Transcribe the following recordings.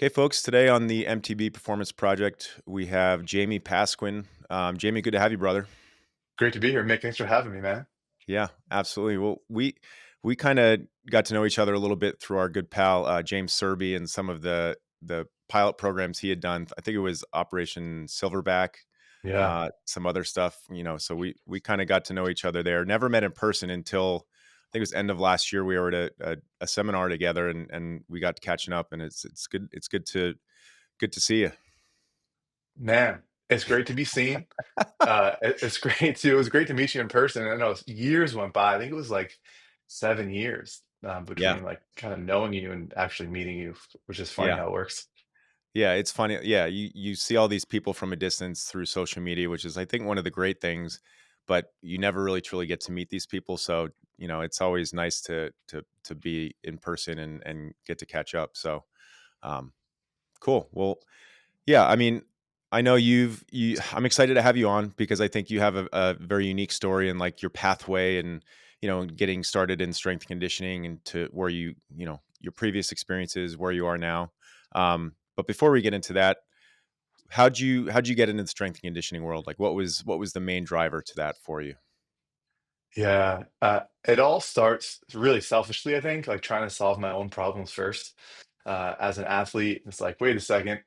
Okay, folks, today on the MTB Performance Project, we have Jamie Pasquin. Jamie, good to have you, brother. Great to be here, Mick. Thanks for having me, man. Yeah, absolutely. Well, we kind of got to know each other a little bit through our good pal James Serby and some of the pilot programs he had done. I think it was Operation Silverback, Yeah. some other stuff. So we kind of got to know each other there. Never met in person until I think it was end of last year. We were at a seminar together, and we got to catching up. And it's good. It's good to see you. Man, it's great to be seen. It's great to it was great to meet you in person. I know years went by. I think it was like 7 years, Yeah. between, like, kinda knowing you and actually meeting you, which is funny Yeah. how it works. Yeah, it's funny. Yeah, you see all these people from a distance through social media, which is I think one of the great things, but you never really truly get to meet these people. So, it's always nice to be in person and get to catch up. So, um cool. Well, yeah, I mean, I know I'm excited to have you on because I think you have a very unique story and like your pathway and getting started in strength conditioning and to where your previous experiences, where you are now. But before we get into that, how'd you get into the strength and conditioning world? Like what was the main driver to that for you? Yeah, it all starts really selfishly, I think, like, trying to solve my own problems first. As an athlete, it's like, "Wait a second,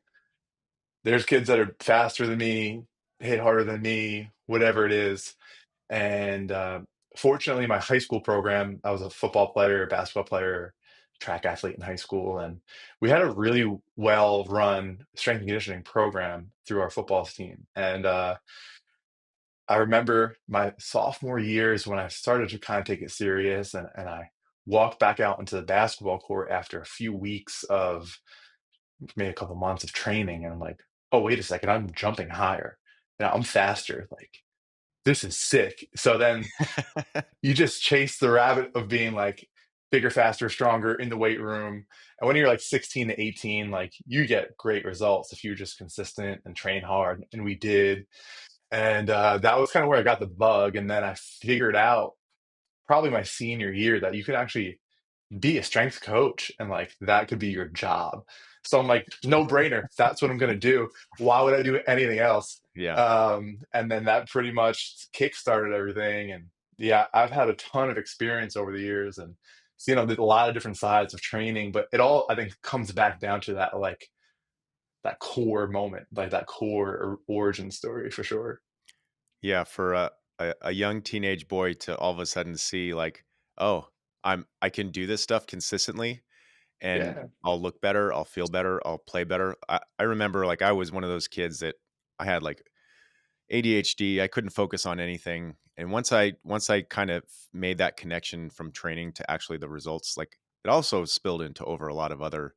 there's kids that are faster than me, hit harder than me," whatever it is. And fortunately, my high school program, I was a football player, basketball player, track athlete in high school, and we had a really well run strength and conditioning program through our football team. And I remember my sophomore years when I started to kind of take it serious, and I walked back out into the basketball court after a few weeks of maybe a couple months of training, and I'm like, oh, wait a second, I'm jumping higher. Now I'm faster. Like, this is sick. So then you just chase the rabbit of being like bigger, faster, stronger in the weight room. And when you're like 16 to 18, like, you get great results if you're just consistent and train hard. And we did. And that was kind of where I got the bug. And then I figured out probably my senior year that you could actually be a strength coach and like that could be your job. So I'm like, no brainer. That's what I'm going to do. Why would I do anything else? Yeah. And then that pretty much kickstarted everything. And yeah, I've had a ton of experience over the years and seen a lot of different sides of training, but it all, I think, comes back down to that, like, that core moment, like that core origin story for sure. Yeah, for a young teenage boy to all of a sudden see like, oh, I can do this stuff consistently and Yeah, I'll look better, I'll feel better, I'll play better. I remember like I was one of those kids that I had like ADHD. I couldn't focus on anything. And once I kind of made that connection from training to actually the results, like it also spilled into over a lot of other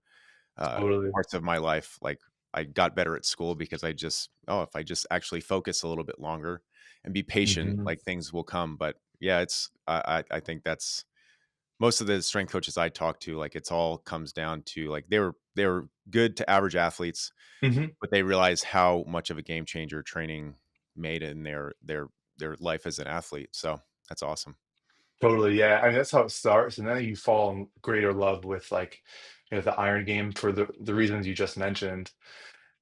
totally. parts of my life. Like I got better at school because if I just actually focus a little bit longer and be patient, Mhm. like things will come. But yeah, I think that's most of the strength coaches I talk to, like it's all comes down to like they were good to average athletes, Mhm. but they realize how much of a game changer training made in their life as an athlete. So that's awesome. Totally, yeah. I mean, that's how it starts, and then you fall in greater love with, like, the iron game for the reasons you just mentioned,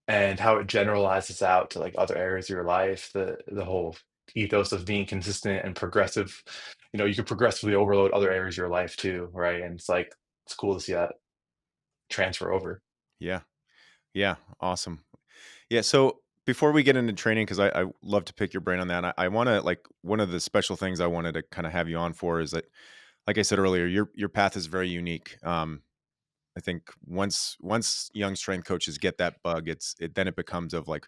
and how it generalizes out to, like, other areas of your life. The whole ethos of being consistent and progressive. You can progressively overload other areas of your life too, right? And it's like, it's cool to see that transfer over. Yeah. Yeah. Awesome. Yeah. So before we get into training, because I love to pick your brain on that, I want to like one of the special things I wanted to kind of have you on for is that, like I said earlier, your path is very unique. I think once young strength coaches get that bug, then it becomes of like,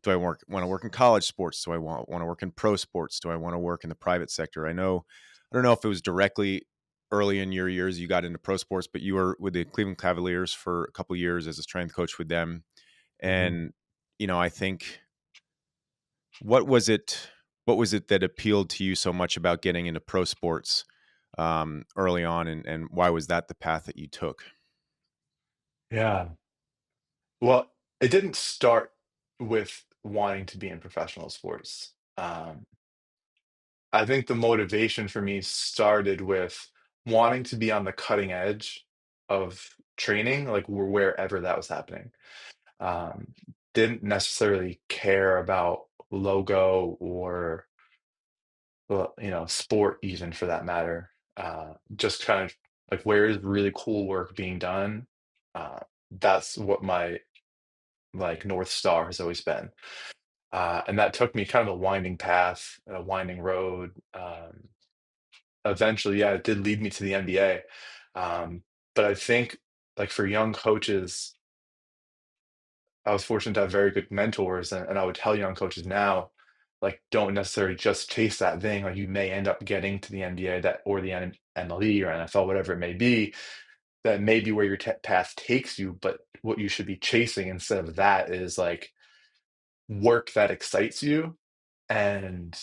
do I want to work in college sports? Do I want to work in pro sports? Do I want to work in the private sector? I don't know if it was directly early in your years you got into pro sports, but you were with the Cleveland Cavaliers for a couple years as a strength coach with them. Mhm. And I think what was it what was it that appealed to you so much about getting into pro sports early on, and why was that the path that you took? Yeah. Well, it didn't start with wanting to be in professional sports. I think the motivation for me started with wanting to be on the cutting edge of training, like wherever that was happening. Um, didn't necessarily care about logo or, well, sport even for that matter. Just kind of like where is really cool work being done. Uh, that's what my like North Star has always been. And that took me kind of a winding path, a winding road. Eventually, yeah, it did lead me to the NBA. But I think like for young coaches, I was fortunate to have very good mentors, and I would tell young coaches now, like, don't necessarily just chase that thing. Like, you may end up getting to the NBA that or the MLE or NFL, whatever it may be. That may be where your path takes you, but what you should be chasing instead of that is like work that excites you and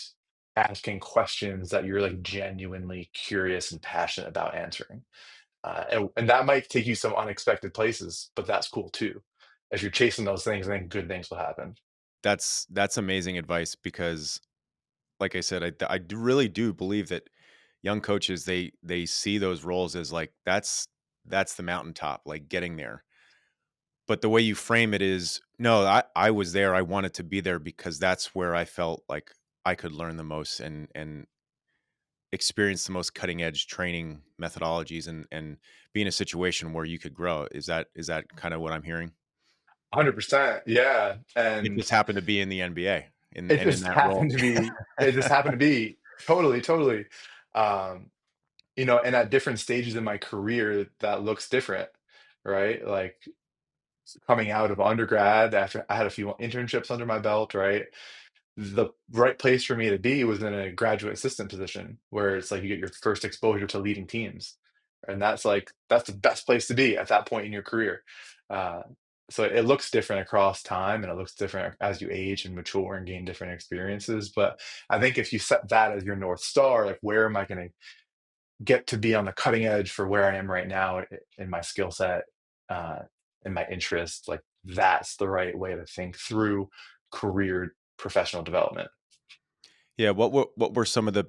asking questions that you're like genuinely curious and passionate about answering. And that might take you some unexpected places, but that's cool too. If you're chasing those things, then good things will happen. That's amazing advice because, like I said, really do believe that young coaches, they see those roles as like that's the mountaintop, like getting there. But the way you frame it is, no, I was there. I wanted to be there because that's where I felt like I could learn the most and experience the most cutting edge training methodologies and be in a situation where you could grow. Is that kind of what I'm hearing? 100%. Yeah. It And just happened to be in the NBA it and in just that role. happened to be, it just happened to be totally, totally. Um, and at different stages in my career, that looks different, right? Like coming out of undergrad after I had a few internships under my belt, right? The right place for me to be was in a graduate assistant position where it's like you get your first exposure to leading teams. And that's the best place to be at that point in your career. Uh, so it looks different across time and it looks different as you age and mature and gain different experiences. But I think if you set that as your North Star, like where am I going to get to be on the cutting edge for where I am right now in my skill set, uh, in my interests, like that's the right way to think through career professional development. Yeah, what were some of the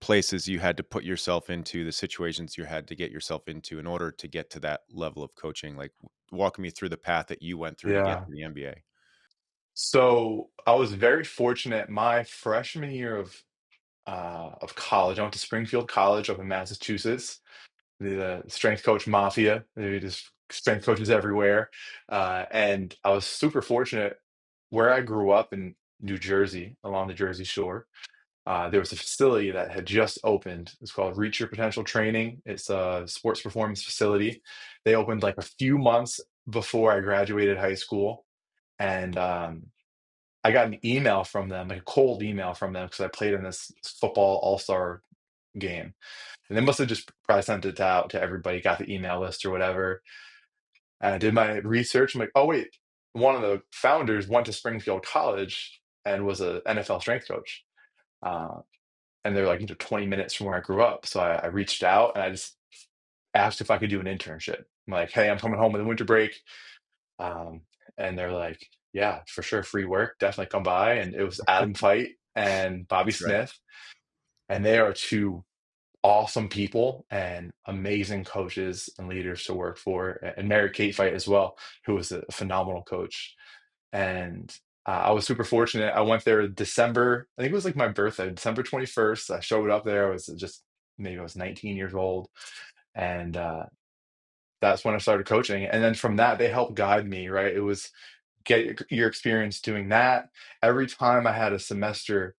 places you had to put yourself into, the situations you had to get yourself into in order to get to that level of coaching? Like walk me through the path that you went through to get Yeah. to the NBA. So I was very fortunate. My freshman year of college, I went to Springfield College up in Massachusetts. The strength coach mafia. They just strength coaches everywhere, and I was super fortunate. Where I grew up in New Jersey, along the Jersey Shore, there was a facility that had just opened. It's called Reach Your Potential Training. It's a sports performance facility. They opened like a few months before I graduated high school, and I got an email from them, like a cold email from them, because I played in this football all-star game. And they must have just probably sent it out to everybody, got the email list or whatever. And I did my research. I'm like, oh wait, one of the founders went to Springfield College and was a NFL strength coach. Uh, and they're like 20 minutes from where I grew up. So I reached out and I just asked if I could do an internship. I'm like, hey, I'm coming home with a winter break. Um, and they're like, yeah, for sure, free work, definitely come by. And it was Adam Feit and Bobby That's right. Smith, and they are two awesome people and amazing coaches and leaders to work for. And Mary Kate Feit as well, who was a phenomenal coach. And I was super fortunate. I went there December, I think it was like my birthday, December 21st. I showed up there. I was just maybe I was 19 years old. And that's when I started coaching. And then from that, they helped guide me, right? It was get your experience doing that. Every time I had a semester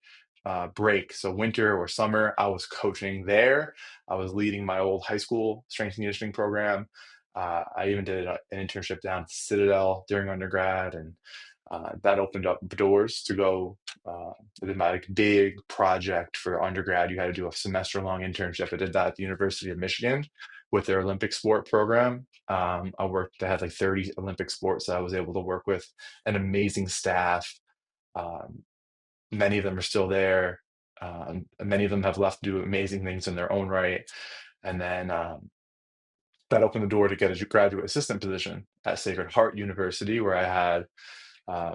break, so winter or summer, I was coaching there. I was leading my old high school strength and conditioning program. I even did an internship down at Citadel during undergrad, and that opened up doors to go. I did my like, big project for undergrad. You had to do a semester long internship. I did that at the University of Michigan with their Olympic sport program. I worked, I had like 30 Olympic sports that I was able to work with an amazing staff. Um, Many of them are still there. Many of them have left to do amazing things in their own right. And then that opened the door to get a graduate assistant position at Sacred Heart University, where I had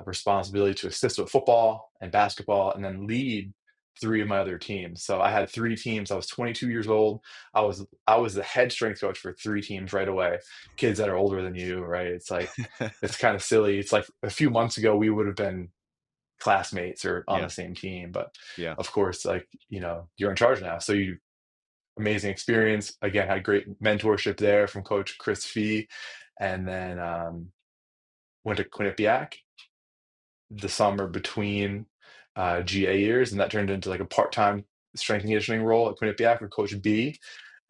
responsibility to assist with football and basketball and then lead 3 of my other teams. So I had 3 teams. I was 22 years old. I was the head strength coach for 3 teams right away. Kids that are older than you, right? It's like it's kinda silly. It's like a few months ago, we would have been classmates or on Yeah. the same team, but Yeah. of course, like, you're in charge now. So you amazing experience. Again, had great mentorship there from Coach Chris Fee, and then, went to Quinnipiac the summer between GA years, and that turned into like a part-time strength and conditioning role at Quinnipiac with Coach B,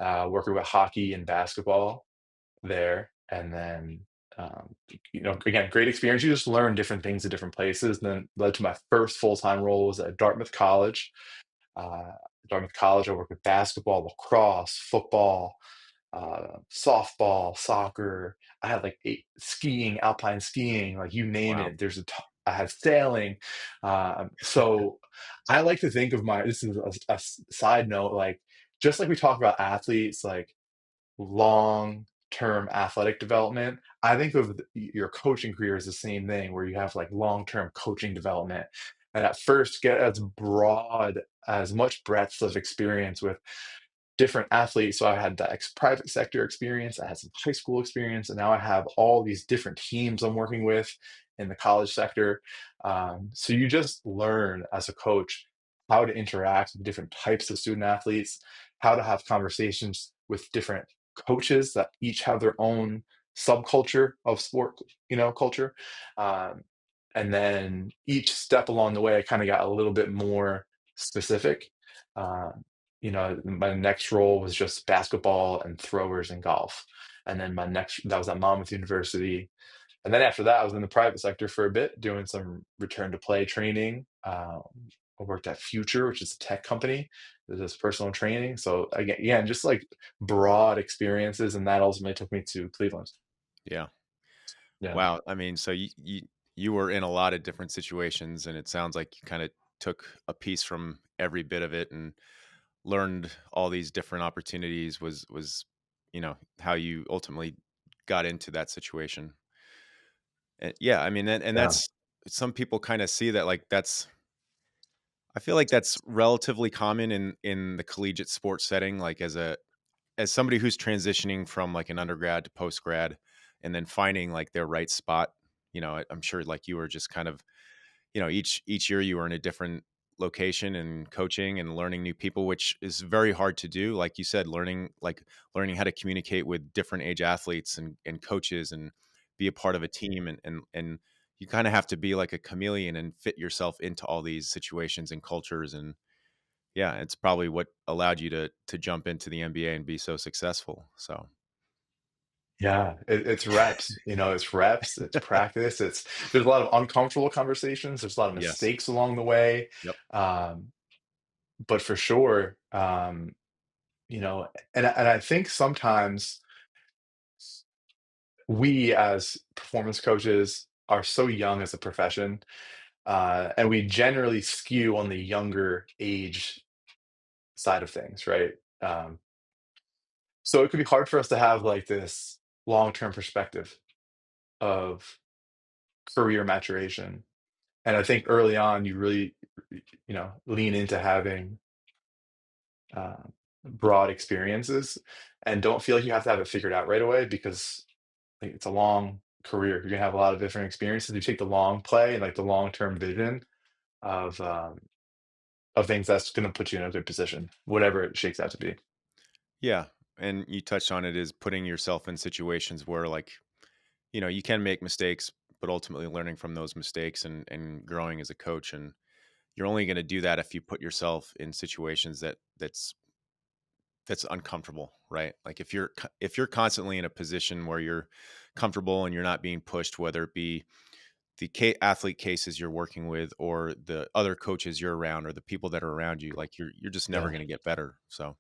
working with hockey and basketball there. And then, again, great experience. You just learn different things at different places. And then led to my first full-time role was at Dartmouth College. Uh, Dartmouth College, I worked with basketball, lacrosse, football, softball, soccer. I had like skiing, alpine skiing, like you name Wow. it. I had sailing. So I like to think of this is a side note, like just like we talk about athletes, like long term athletic development. I think of your coaching career as the same thing, where you have like long term coaching development. And at first, get as broad, as much breadth of experience with different athletes. So I had that private sector experience, I had some high school experience, and now I have all these different teams I'm working with in the college sector. So you just learn as a coach how to interact with different types of student athletes, how to have conversations with different coaches that each have their own subculture of sport, culture. Um, and then each step along the way, I kind of got a little bit more specific. Um, my next role was just basketball and throwers and golf. And then that was at Monmouth University. And then after that, I was in the private sector for a bit, doing some return to play training. I worked at Future, which is a tech company that does personal training. So again, just like broad experiences, and that ultimately took me to Cleveland. Yeah. Yeah, Wow. I mean, so you were in a lot of different situations, and it sounds like you kind of took a piece from every bit of it and learned all these different opportunities. Was how you ultimately got into that situation. And yeah, I mean, and yeah, that's some people kind of see that like that's. I feel like that's relatively common in the collegiate sports setting, like as somebody who's transitioning from like an undergrad to post grad and then finding like their right spot. I'm sure like you were just kind of, each year you were in a different location and coaching and learning new people, which is very hard to do. Like you said, learning how to communicate with different age athletes and coaches and be a part of a team and you kind of have to be like a chameleon and fit yourself into all these situations and cultures. And yeah, it's probably what allowed you to jump into the NBA and be so successful. So, yeah. It's reps. It's reps. It's practice. There's a lot of uncomfortable conversations. There's a lot of yes. mistakes along the way. Yep. Um, but for sure, and I think sometimes we as performance coaches are so young as a profession, and we generally skew on the younger age side of things, right? Um, so it could be hard for us to have like this long-term perspective of career maturation. And I think early on, you really, lean into having uh, broad experiences and don't feel like you have to have it figured out right away because like, it's a long career. You're gonna have a lot of different experiences. You take the long play and like the long-term vision of um, of things that's gonna put you in a good position, whatever it shakes out to be. Yeah. And you touched on it is putting yourself in situations where like, you can make mistakes, but ultimately learning from those mistakes and growing as a coach. And you're only going to do that if you put yourself in situations that's uncomfortable, right? Like if you're constantly in a position where you're comfortable and you're not being pushed, whether it be the athlete cases you're working with or the other coaches you're around or the people that are around you, like you're just never Yeah, going to get better. So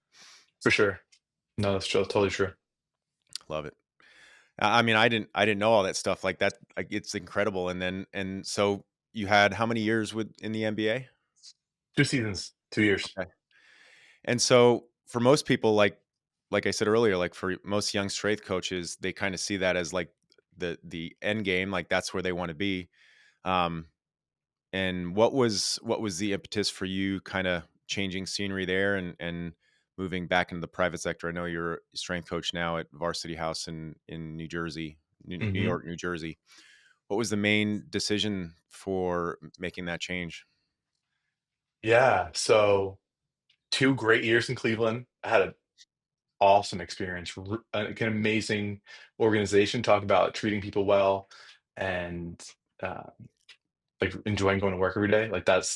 for sure. No, that's totally true. love it. I mean, I didn't know all that stuff like that. Like it's incredible. And so you had how many years with in the NBA? 2 seasons, 2 years. Okay. And so for most people, like I said earlier, like for most young strength coaches, they kind of see that as like the end game, like that's where they want to be. Um, and what was the impetus for you kind of changing scenery there and moving back into the private sector? I know you're a strength coach now at Varsity House in New Jersey, New Hmm. York, New Jersey. What was the main decision for making that change? Yeah. So 2 great years in Cleveland. I had an awesome experience, like an amazing organization. Talk about treating people well and uh, like enjoying going to work every day. Like it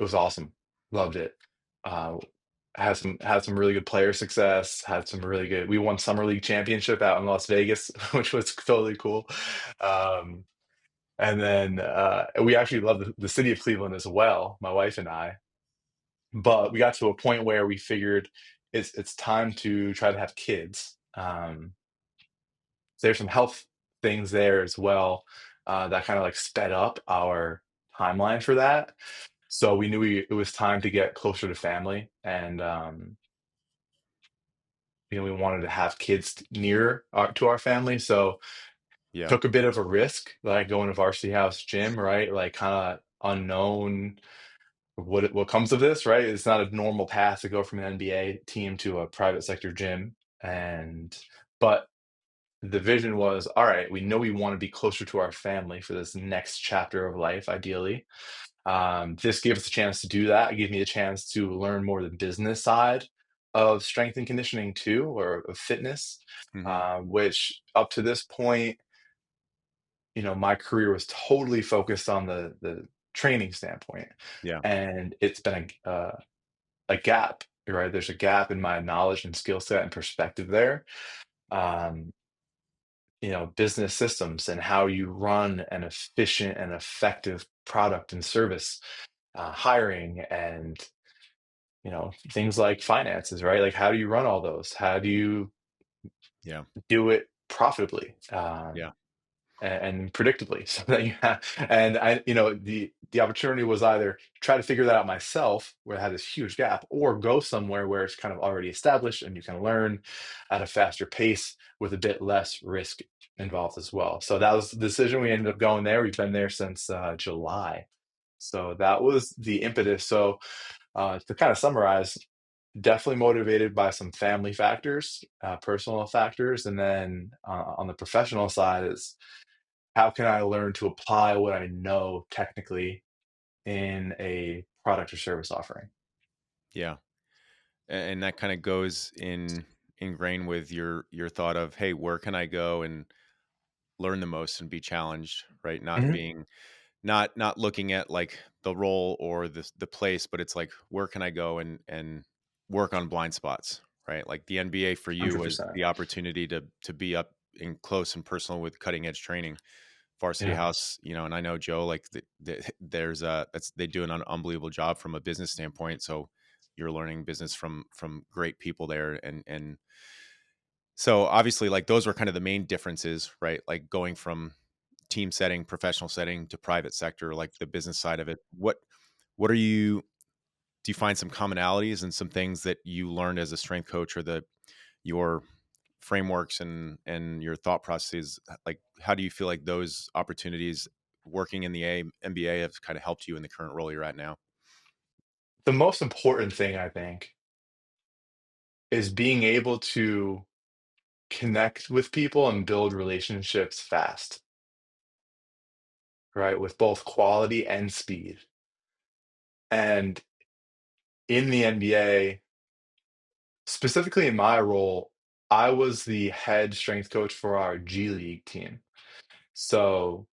was awesome. Loved it. Uh, had some really good player success. Had some really good. We won summer league championship out in Las Vegas, which was totally cool. Um, and then we actually love the city of Cleveland as well. My wife and I. But we got to a point where we figured it's time to try to have kids. There's some health things there as well that kind of like sped up our timeline for that. So we knew it was time to get closer to family, and we wanted to have kids near to our family. So Yeah. took a bit of a risk, like going to Varsity House gym, right? Like kind of unknown what comes of this, right? It's not a normal path to go from an NBA team to a private sector gym, and but the vision was, all right, we know we want to be closer to our family for this next chapter of life, ideally. This gave us a chance to do that. It gave me a chance to learn more the business side of strength and conditioning too, or of fitness, Hmm. which up to this point, my career was totally focused on the training standpoint, Yeah. and it's been a gap, right? There's a gap in my knowledge and skill set and perspective there. Um, business systems and how you run an efficient and effective product and service, hiring and, things like finances, right? Like, how do you run all those? How do you Yeah. do it profitably? Yeah. And predictably so that you have and the opportunity was either try to figure that out myself where I had this huge gap or go somewhere where it's kind of already established and you can learn at a faster pace with a bit less risk involved as well. So that was the decision. We ended up going there. We've been there since July. So that was the impetus. So to kind of summarize, definitely motivated by some family factors, personal factors, and then on the professional side is how can I learn to apply what I know technically in a product or service offering? Yeah. And that kind of goes in ingrained with your thought of, hey, where can I go and learn the most and be challenged, right? Not Mhm. being not looking at like the role or the place, but it's like where can I go and work on blind spots, right? Like the NBA for you was 100%. the opportunity to be up in close and personal with cutting edge training. Varsity Yeah. House, and I know Joe, like there's that's they do an unbelievable job from a business standpoint. So you're learning business from great people there, and so obviously, like those were kind of the main differences, right? Like going from team setting, professional setting to private sector, like the business side of it. What are you? Do you find some commonalities and some things that you learned as a strength coach, or your frameworks and your thought processes? Like, how do you feel like those opportunities working in the MBA have kind of helped you in the current role you're at now? The most important thing, I think, is being able to connect with people and build relationships fast, right? With both quality and speed. And in the NBA, specifically in my role, I was the head strength coach for our G League team. So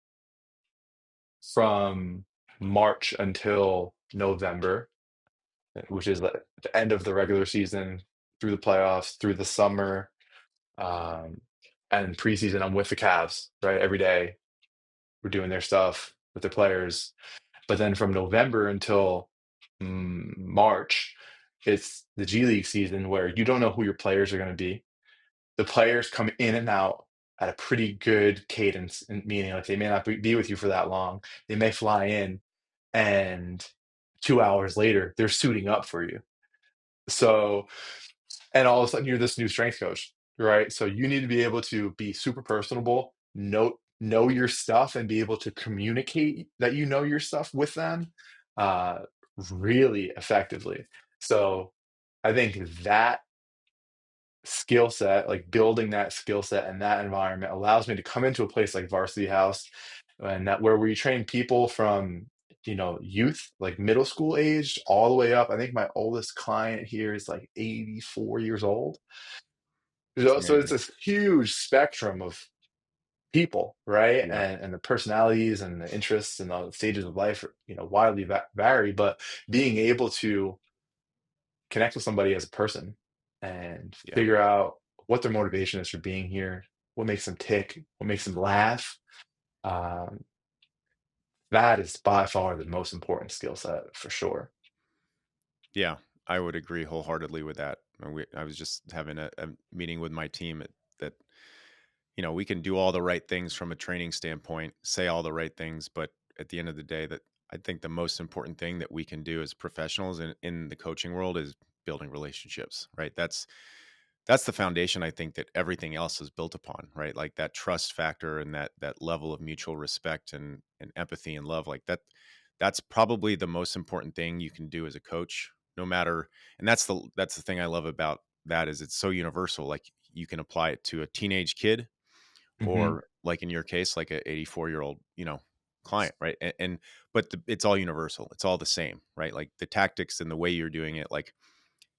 from March until November, which is the end of the regular season, through the playoffs, through the summer, um, and preseason. I'm with the Cavs, right? Every day we're doing their stuff with the players. But then from November until March, it's the G League season where you don't know who your players are going to be. The players come in and out at a pretty good cadence, meaning like they may not be with you for that long. They may fly in, and 2 hours later, they're suiting up for you. So, and all of a sudden you're this new strength coach, right? So you need to be able to be super personable, know your stuff, and be able to communicate that you know your stuff with them uh, really effectively. So I think that skill set, like building that skill set and that environment allows me to come into a place like Varsity House and that where we train people from, youth, like middle school age, all the way up. I think my oldest client here is like 84 years old. It's So it's amazing. this huge spectrum of people, right? Yeah, And the personalities and the interests and the stages of life, widely vary. But being able to connect with somebody as a person and yeah, figure out what their motivation is for being here, what makes them tick, what makes them laugh. Um, that is by far the most important skill set for sure. yeah. I would agree wholeheartedly with that. I was just having a meeting with my team that we can do all the right things from a training standpoint, say all the right things, but at the end of the day, that I think the most important thing that we can do as professionals in the coaching world is building relationships, right? That's the foundation I think that everything else is built upon, right? Like that trust factor and that level of mutual respect and empathy and love, like that's probably the most important thing you can do as a coach, no matter. And that's the thing I love about that is it's so universal. Like you can apply it to a teenage kid Hmm. or like in your case, like a 84-year-old, client, right? But it's all universal. It's all the same, right? Like the tactics and the way you're doing it, like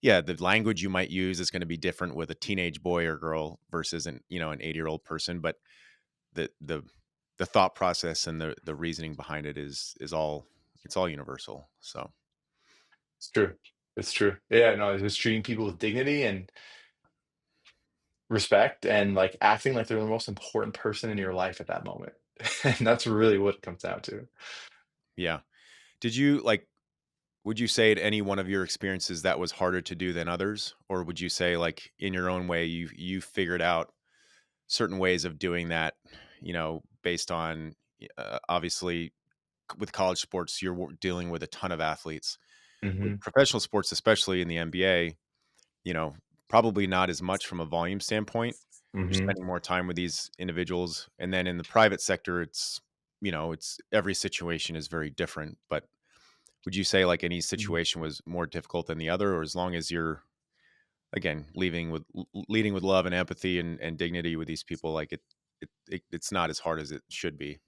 yeah, the language you might use is going to be different with a teenage boy or girl versus an 80-year-old person, but the the the thought process and the reasoning behind it is all it's all universal. So, It's true. It's true. Yeah, no, it's just treating people with dignity and respect and like acting like they're the most important person in your life at that moment. And that's really what it comes down to. yeah. Did you like would you say at any one of your experiences that was harder to do than others, or would you say like in your own way you figured out certain ways of doing that, based on obviously with college sports, you're dealing with a ton of athletes. With Hmm. professional sports, especially in the NBA, you know, probably not as much from a volume standpoint. You're Hmm. spending more time with these individuals. And then in the private sector, it's every situation is very different. But would you say like any situation was more difficult than the other, or as long as you're again leading with love and empathy and dignity with these people, like it's not as hard as it should be.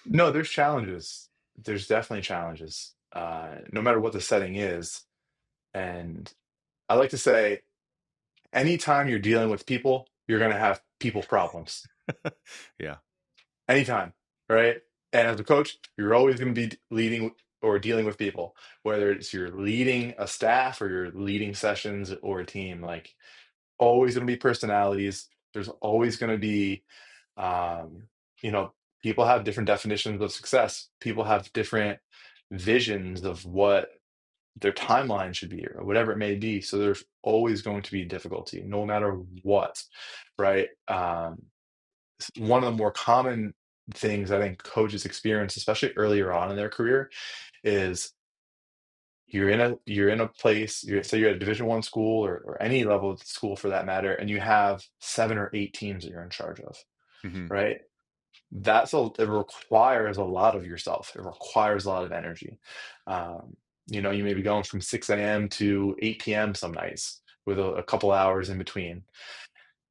No, there's challenges. There's definitely challenges, no matter what the setting is. And I like to say, anytime you're dealing with people, you're going to have people problems. Yeah. Anytime, right? And as a coach, you're always going to be leading or dealing with people, whether it's you're leading a staff or you're leading sessions or a team. Like, always going to be personalities. There's always going to be, um, you know, people have different definitions of success. People have different visions of what their timeline should be or whatever it may be. So there's always going to be difficulty, no matter what, right? One of the more common things I think coaches experience, especially earlier on in their career, is you're in a place, say you're at a Division I school or any level of school for that matter, and you have 7 or 8 teams that you're in charge of, Hmm. right? It requires a lot of yourself. It requires a lot of energy. Um, you may be going from 6 a.m. to 8 p.m. some nights with a couple hours in between.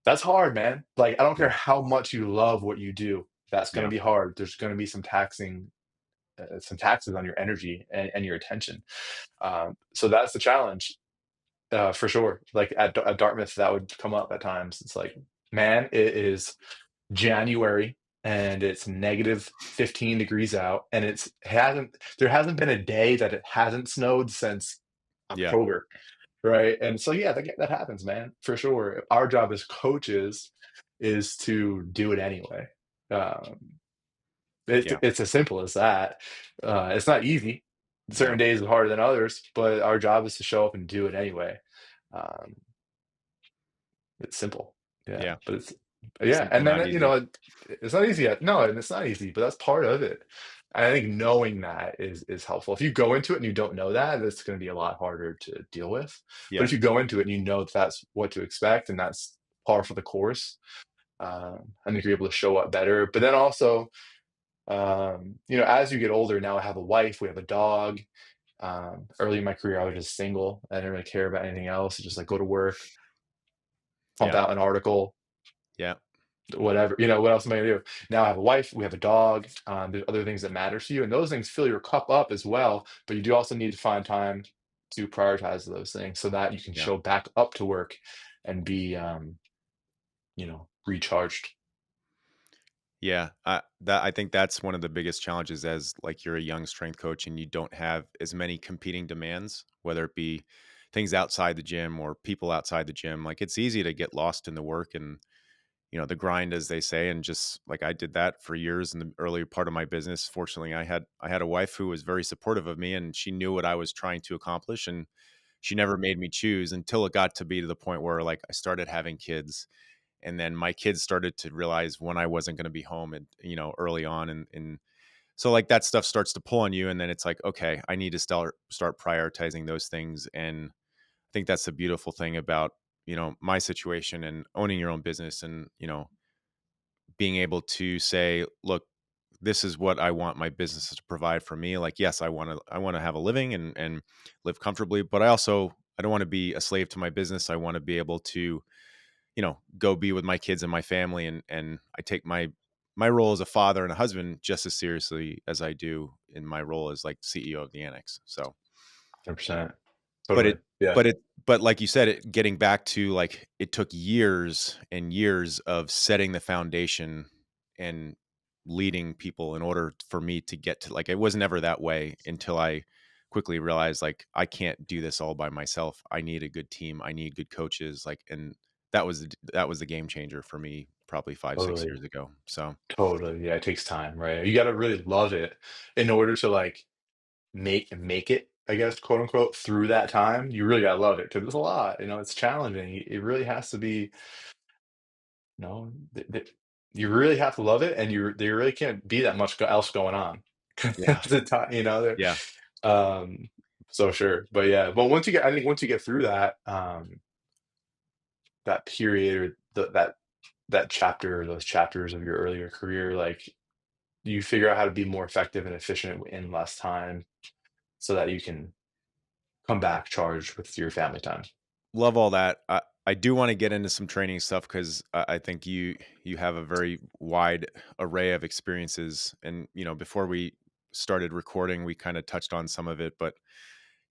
That's hard, man. Like, I don't care Yeah. how much you love what you do. That's going to Yeah. be hard. There's going to be some taxes on your energy and your attention. So that's the challenge, for sure. Like at Dartmouth, that would come up at times. It's like, man, it is January and it's negative 15 degrees out, and there hasn't been a day that it hasn't snowed since Yeah. October, right? And so yeah, that happens, man, for sure. Our job as coaches is to do it anyway. Um, Yeah. it's as simple as that. It's not easy. Yeah. Certain days are harder than others, but our job is to show up and do it anyway. Um, it's simple. Yeah, Yeah. but it's yeah, Simple, and then not easy. it's not easy. No, and it's not easy, but that's part of it. I think knowing that is helpful. If you go into it and you don't know that, it's going to be a lot harder to deal with. But Yeah. if you go into it and you know that that's what to expect and that's par for the course, I think you're able to show up better. But then also, as you get older, now I have a wife, we have a dog. Early in my career, I was just single. I didn't really care about anything else. Just like go to work, pump Yeah. out an article, Yeah. whatever. What else am I gonna do? Now I have a wife, we have a dog. There's other things that matter to you, and those things fill your cup up as well. But you do also need to find time to prioritize those things so that you can Yeah. show back up to work and be, recharged. Yeah, I think that's one of the biggest challenges as like you're a young strength coach and you don't have as many competing demands, whether it be things outside the gym or people outside the gym. Like it's easy to get lost in the work and the grind, as they say, and just like I did that for years in the earlier part of my business. Fortunately, I had a wife who was very supportive of me, and she knew what I was trying to accomplish, and she never made me choose until it got to be to the point where like I started having kids and then my kids started to realize when I wasn't going to be home and early on and so like that stuff starts to pull on you and then it's like okay I need to start prioritizing those things and I think that's the beautiful thing about my situation and owning your own business and being able to say look this is what I want my business to provide for me like yes I want to have a living and live comfortably but I don't want to be a slave to my business I want to be able to go be with my kids and my family and I take my role as a father and a husband just as seriously as I do in my role as like CEO of the Annex. So, 100%. but Totally. it Yeah. but like you said, getting back to like it took years and years of setting the foundation and leading people in order for me to get to like it was never that way until I quickly realized like I can't do this all by myself. I need a good team. I need good coaches. Like and that was the game changer for me probably 5 6 Totally. years ago. So Totally. Yeah, it takes time, right? You gotta really love it in order to, like, make it, I guess, quote, unquote, "through that time." You really gotta love it because it's a lot, it's challenging. It really has to be, th you really have to love it, and there really can't be that much else going on. yeah, At the time, there yeah. um, so sure, but yeah, but I think once you get through that, that period or that chapter or those chapters of your earlier career, like, you figure out how to be more effective and efficient in less time so that you can come back charged with your family time. Love all that. I do want to get into some training stuff because I think you have a very wide array of experiences. And before we started recording, we kind of touched on some of it. But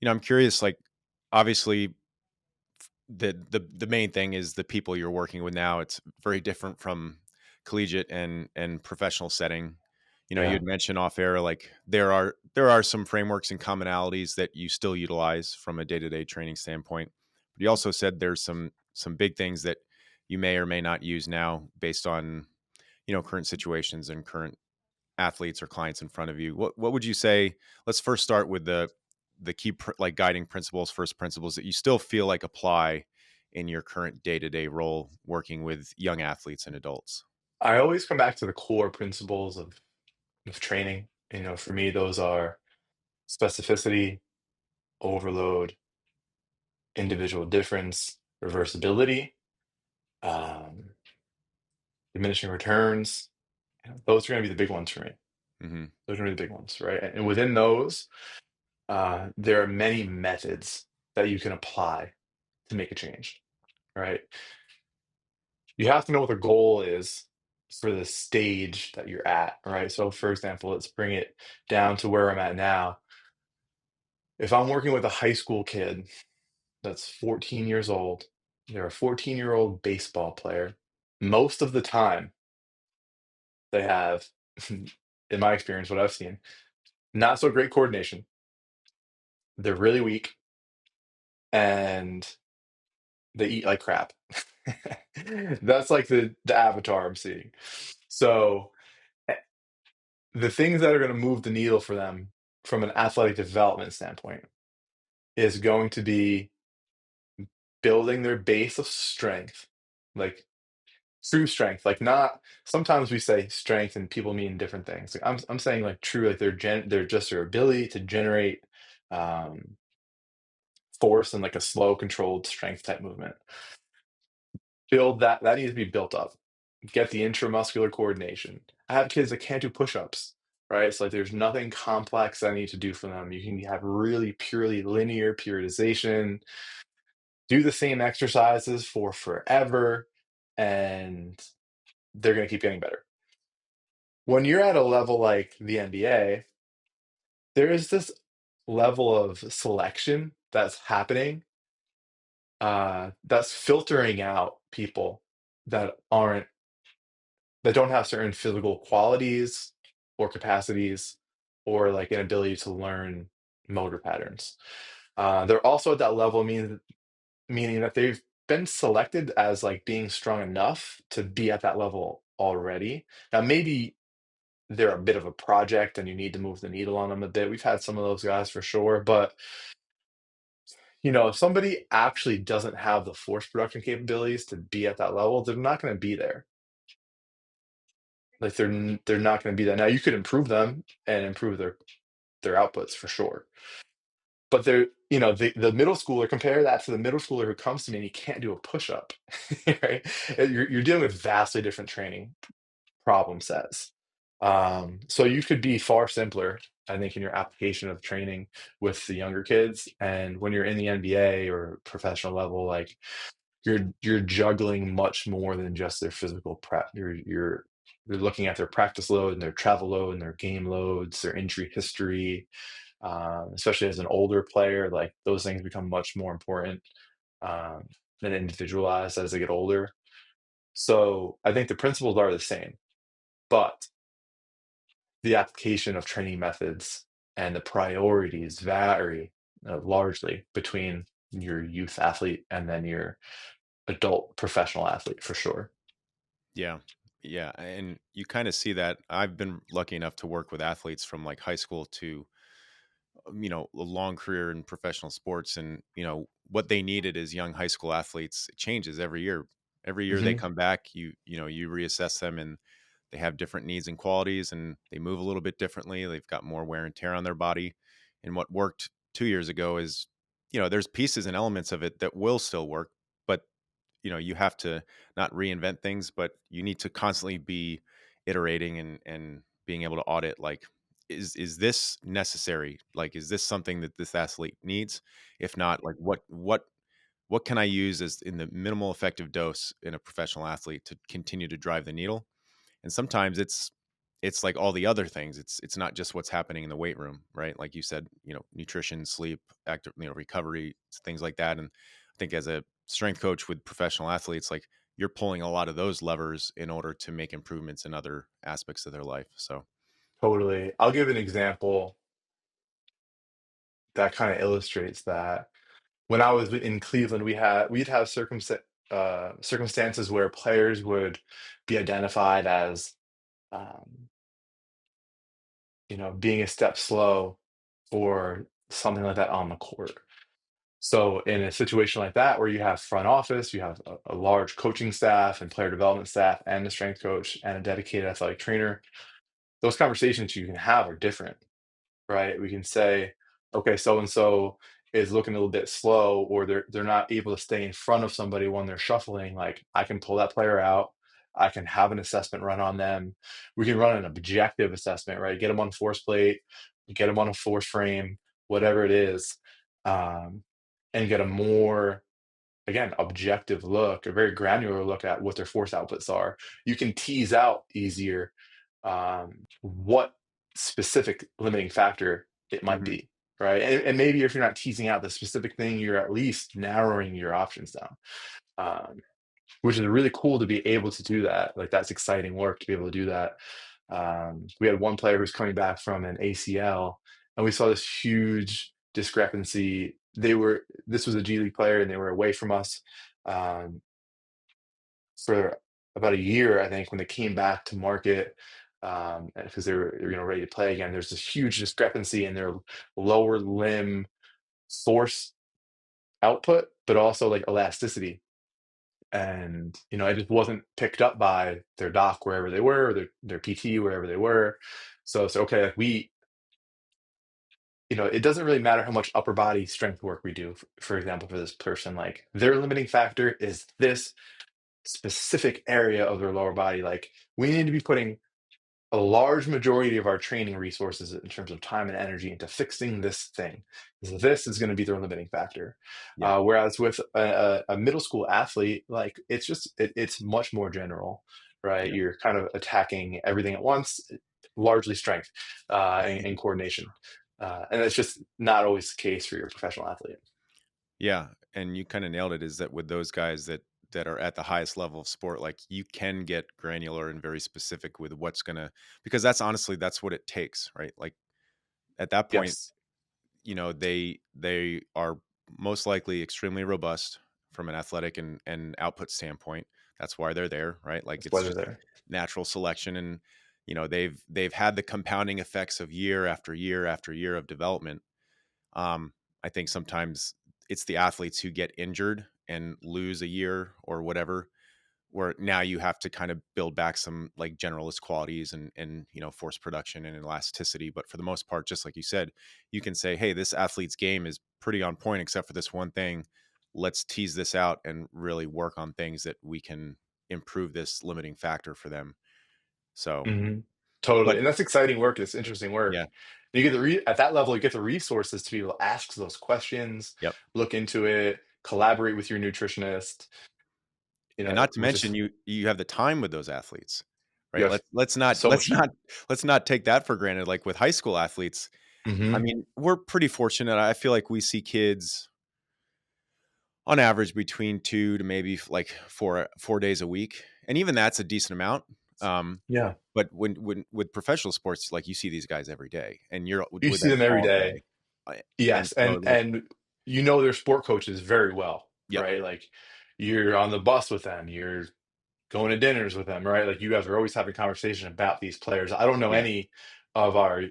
I'm curious. Like, obviously, the main thing is the people you're working with now. It's very different from collegiate and professional setting. You Yeah. had mentioned off air like there are some frameworks and commonalities that you still utilize from a day-to-day training standpoint. But you also said there's some big things that you may or may not use now based on current situations and current athletes or clients in front of you. What would you say? Let's first start with the key like guiding principles, first principles that you still feel like apply in your current day-to-day role working with young athletes and adults. I always come back to the core principles of training. For me, those are specificity, overload, individual difference, reversibility, um, diminishing returns. Those are going to be the big ones for me. Hmm. Those are going to be the big ones, right? And within those, there are many methods that you can apply to make a change, right? You have to know what the goal is for the stage that you're at, right? So, for example, let's bring it down to where I'm at now. If I'm working with a high school kid that's 14 years old, they're a 14-year-old baseball player. Most of the time, they have, in my experience, what I've seen, not so great coordination. They're really weak and they eat like crap. That's like the avatar I'm seeing. So, eh, the things that are going to move the needle for them from an athletic development standpoint is going to be building their base of strength, like true strength. Like not sometimes we say strength and people mean different things. Like I'm saying like true, like they're just their ability to generate um force and like a slow, controlled strength type movement. Build that needs to be built up. Get the intramuscular coordination. I have kids that can't do push-ups. right? So like there's nothing complex I need to do for them. You can have really purely linear periodization, do the same exercises for forever, and they're going to keep getting better. When you're at a level like the NBA, there is this level of selection that's happening, that's filtering out people that aren't that don't have certain physical qualities or capacities or like an ability to learn motor patterns. They're also at that level, meaning that they've been selected as like being strong enough to be at that level already. Now, maybe they're a bit of a project and you need to move the needle on them a bit. We've had some of those guys for sure, but if somebody actually doesn't have the force production capabilities to be at that level, they're not going to be there. Like they're not going to be there. Now you could improve them and improve their outputs for sure. But the middle schooler, compare that to the middle schooler who comes to me and he can't do a push-up, right? You're dealing with vastly different training problem sets. So you could be far simpler, I think, in your application of training with the younger kids. And when you're in the NBA or professional level, like you're juggling much more than just their physical prep. You're looking at their practice load and their travel load and their game loads, their injury history. Especially as an older player, like those things become much more important, than individualized as they get older. So I think the principles are the same, but the application of training methods and the priorities vary, largely between your youth athlete and then your adult professional athlete for sure. Yeah. Yeah. And you kind of see that. I've been lucky enough to work with athletes from like high school to, a long career in professional sports. And, what they needed as young high school athletes, it changes every year. Every year they Hmm. come back, you reassess them and they have different needs and qualities and they move a little bit differently. They've got more wear and tear on their body. And what worked 2 years ago is, there's pieces and elements of it that will still work, but you have to not reinvent things, but you need to constantly be iterating and being able to audit, like, is this necessary? Like, is this something that this athlete needs? If not, like, what can I use as in the minimal effective dose in a professional athlete to continue to drive the needle? And sometimes it's like all the other things. It's not just what's happening in the weight room, right? Like you said, nutrition, sleep, active, recovery, things like that. And I think as a strength coach with professional athletes, like you're pulling a lot of those levers in order to make improvements in other aspects of their life. So, Totally. I'll give an example that kind of illustrates that. When I was in Cleveland, we'd have circumstances where players would be identified as, um, being a step slow or something like that on the court. So in a situation like that, where you have front office, you have a large coaching staff and player development staff and a strength coach and a dedicated athletic trainer, those conversations you can have are different, right? We can say, okay, so and so is looking a little bit slow, or they're not able to stay in front of somebody when they're shuffling. Like I can pull that player out. I can have an assessment run on them. We can run an objective assessment, right? Get them on force plate, get them on a force frame, whatever it is, um, and get a more, again, objective look, a very granular look at what their force outputs are. You can tease out easier, what specific limiting factor it might mhm. be, right? And maybe if you're not teasing out the specific thing, you're at least narrowing your options down, um, which is really cool to be able to do that. Like that's exciting work to be able to do that. We had one player who's coming back from an ACL, and we saw this huge discrepancy. This was a G League player, and they were away from us, um, for about a year, I think, when they came back to market, because they were ready to play again. There's this huge discrepancy in their lower limb force output, but also like elasticity. And it just wasn't picked up by their doc wherever they were, or their PT wherever they were. So okay, like it doesn't really matter how much upper body strength work we do. For example, for this person, like their limiting factor is this specific area of their lower body. Like we need to be putting a large majority of our training resources in terms of time and energy into fixing this thing. So this is going to be the limiting factor. Yeah. Whereas with a middle school athlete, like it's much more general, right? Yeah. You're kind of attacking everything at once, largely strength and coordination. And that's just not always the case for your professional athlete. Yeah, and you kinda nailed it, is that with those guys that are at the highest level of sport, like, you can get granular and very specific with what's gonna, because that's honestly, that's what it takes, right? Like, at that point, Yes, they are most likely extremely robust from an athletic and output standpoint. That's why they're there, right? Like, that's it's why they're just there. natural selection, and, they've had the compounding effects of year after year after year of development. um, I think sometimes it's the athletes who get injured and lose a year or whatever, where now you have to kind of build back some like generalist qualities and force production and elasticity. But for the most part, just like you said, you can say, hey, this athlete's game is pretty on point except for this one thing. Let's tease this out and really work on things that we can improve this limiting factor for them. So, Mhm. Totally, but and that's exciting work, it's interesting yeah, work. You get at that level, you get the resources to be able to ask those questions, yep. look into it, collaborate with your nutritionist, And not to which mention is you have the time with those athletes, you right? have Let's not so much time. let's not take that for granted. Like with high school athletes, I Mhm. mean, we're pretty fortunate. I feel like we see kids on average between 2 to maybe like 4 days a week, and even that's a decent amount. Um, Yeah. but when with professional sports, like, you see these guys every day, and you're You with see them them every all day. day. And Yes, so, like, and their sport coaches very well, yep, right? Like, you're on the bus with them, you're going to dinners with them, right? Like, you guys are always having conversation about these players. I don't know yeah, any of our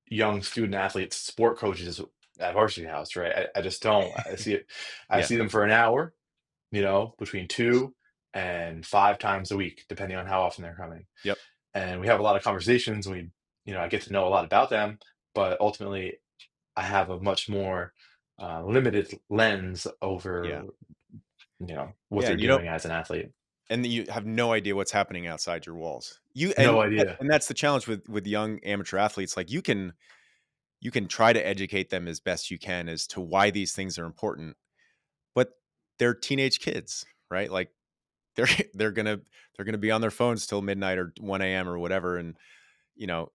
young student athletes, sport coaches at Varsity House, right? I just don't. I yeah, see them for an hour, between 2 and 5 times a week, depending on how often they're coming. yep, And we have a lot of conversations, I get to know a lot about them, but ultimately I have a much more limited lens yeah, over, what yeah, they're and you don't doing as an athlete. and you have no idea what's happening outside your walls. You No idea. and that's the challenge with young amateur athletes. Like, you can try to educate them as best you can as to why these things are important, but they're teenage kids, right? Like, they're they're gonna they're gonna be on their phones till midnight or 1 a.m. or whatever, and you know.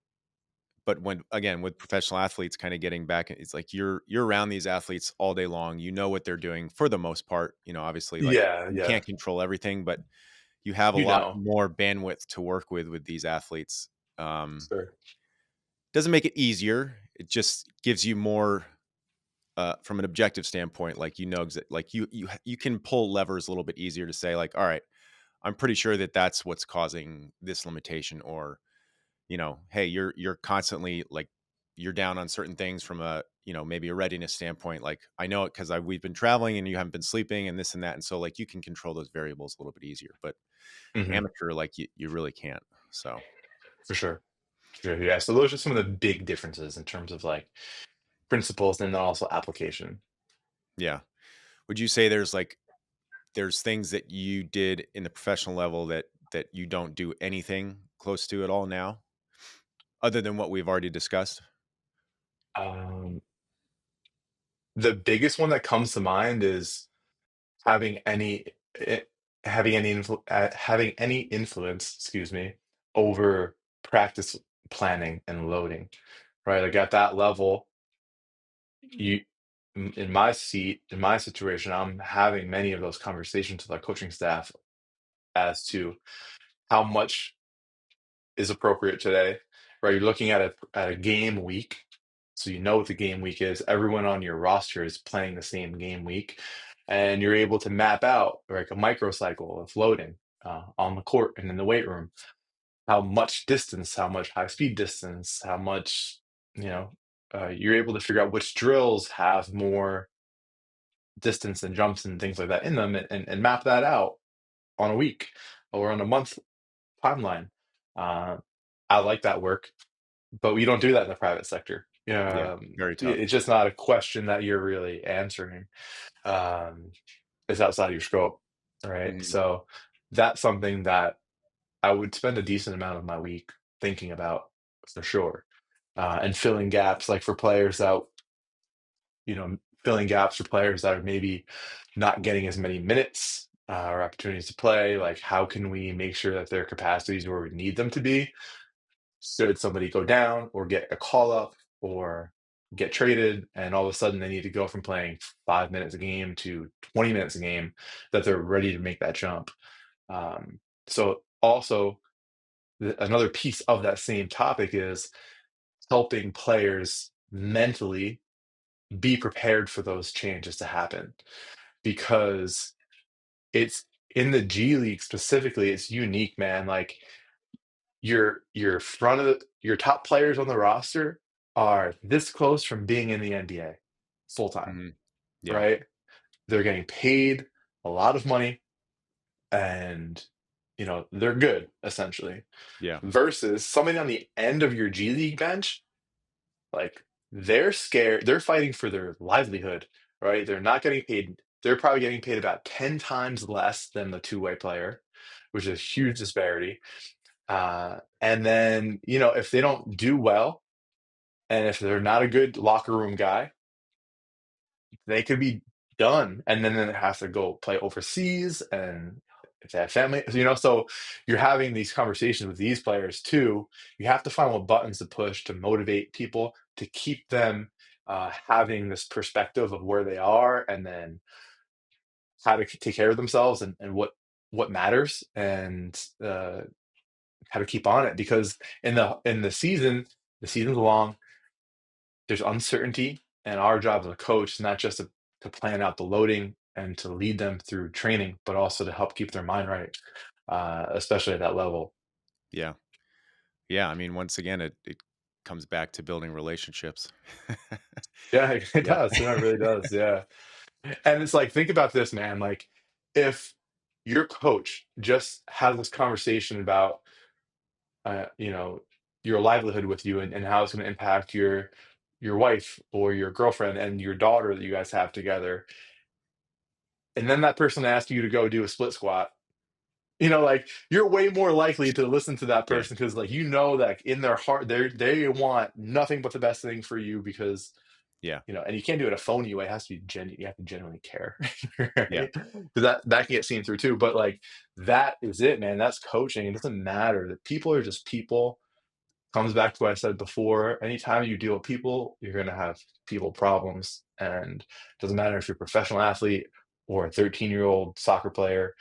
But when, again, with professional athletes, kind of getting back, it's like you're around these athletes all day long. You know what they're doing for the most part. Obviously, like, Yeah, you yeah. can't control everything, but you have a You lot know. more bandwidth to work with these athletes. Sure. Doesn't make it easier. It just gives you more, from an objective standpoint. Like, like, you can pull levers a little bit easier to say, like, all right, I'm pretty sure that that's what's causing this limitation, or, hey, you're constantly like, you're down on certain things from a, maybe a readiness standpoint. Like, I know it because we've been traveling and you haven't been sleeping and this and that, and so, like, you can control those variables a little bit easier. But Mhm. amateur, like, you really can't. So, For sure. Sure, yeah. So those are some of the big differences in terms of, like, principles and then also application. yeah. Would you say there's things that you did in the professional level that you don't do anything close to at all now, other than what we've already discussed? Um, the biggest one that comes to mind is having any eh, having any influence, excuse me, over practice planning and loading, right? Like, at that level, you in my seat, in my situation, I'm having many of those conversations with our coaching staff as to how much is appropriate today, right? You're looking at a game week, so you know what the game week is. Everyone on your roster is playing the same game week, and you're able to map out like a microcycle of loading on the court and in the weight room. How much distance, how much high speed distance, how much you know. You're able to figure out which drills have more distance and jumps and things like that in them, and map that out on a week or on a month timeline. Uh, I like that work, but we don't do that in the private sector. Yeah, very tough. It's just not a question that you're really answering. Um, it's outside of your scope, right? Mhm. So that's something that I would spend a decent amount of my week. thinking about for sure. And filling gaps, like for players that, you know, filling gaps for players that are maybe not getting as many minutes or opportunities to play. Like, how can we make sure that their capacities where we need them to be? Should somebody go down or get a call up or get traded, and all of a sudden they need to go from playing 5 minutes a game to 20 minutes a game, that they're ready to make that jump. So also another piece of that same topic is helping players mentally be prepared for those changes to happen, because it's in the G League specifically, it's unique, man. Like your top players on the roster are this close from being in the NBA full time, Mhm. Yeah. right? They're getting paid a lot of money, and they're good essentially. Yeah. Versus somebody on the end of your G League bench, like they're scared, they're fighting for their livelihood, right? They're not getting paid. They're probably getting paid about 10 times less than the two-way player, which is a huge disparity. And then, if they don't do well, and if they're not a good locker room guy, they could be done. And then they have to go play overseas, and if they have family, so you're having these conversations with these players too. You have to find what buttons to push to motivate people to keep them having this perspective of where they are, and then how to take care of themselves, and what matters, and how to keep on it, because in the season, the season's long, there's uncertainty, and our job as a coach is not just to plan out the loading and to lead them through training, but also to help keep their mind right, especially at that level. Yeah. Yeah. I mean, once again, it comes back to building relationships. Yeah, it Yeah. does. Yeah, it really does. Yeah. And it's like, think about this, man. Like, if your coach just has this conversation about, uh, you know, your livelihood with you, and how it's going to impact your wife or your girlfriend and your daughter that you guys have together, and then that person asks you to go do a split squat, like, you're way more likely to listen to that Yeah. person, because, like, that in their heart they want nothing but the best thing for you, because Yeah. and you can't do it a phony way. It has to be you have to genuinely care, Yeah. right? Because that can get seen through too. But like, that is it, man. That's coaching. It doesn't matter that people are just people. Comes back to what I said before. Anytime you deal with people, you're gonna have people problems, and it doesn't matter if you're a professional athlete or a 13-year-old soccer player.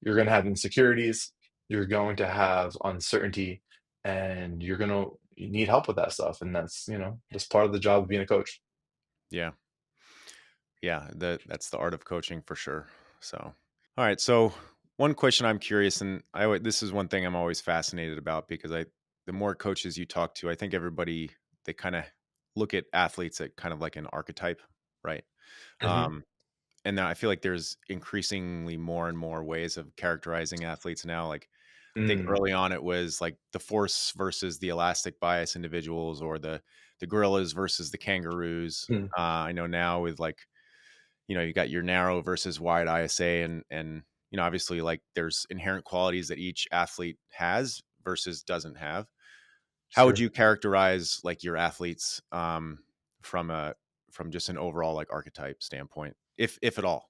You're going to have insecurities, you're going to have uncertainty, and you need help with that stuff. And that's part of the job of being a coach. Yeah. Yeah. That's the art of coaching for sure. So, all right. So, one question I'm curious, and this is one thing I'm always fascinated about because the more coaches you talk to, I think everybody, they kind of look at athletes at kind of like an archetype, right? Hmm. Um, and now I feel like there's increasingly more and more ways of characterizing athletes now. Like, I think Mm, early on it was like the force versus the elastic bias individuals, or the gorillas versus the kangaroos. mm, I know now with like, you got your narrow versus wide ISA, and obviously like there's inherent qualities that each athlete has versus doesn't have. How would sure. you characterize like your athletes from just an overall like archetype standpoint, if at all?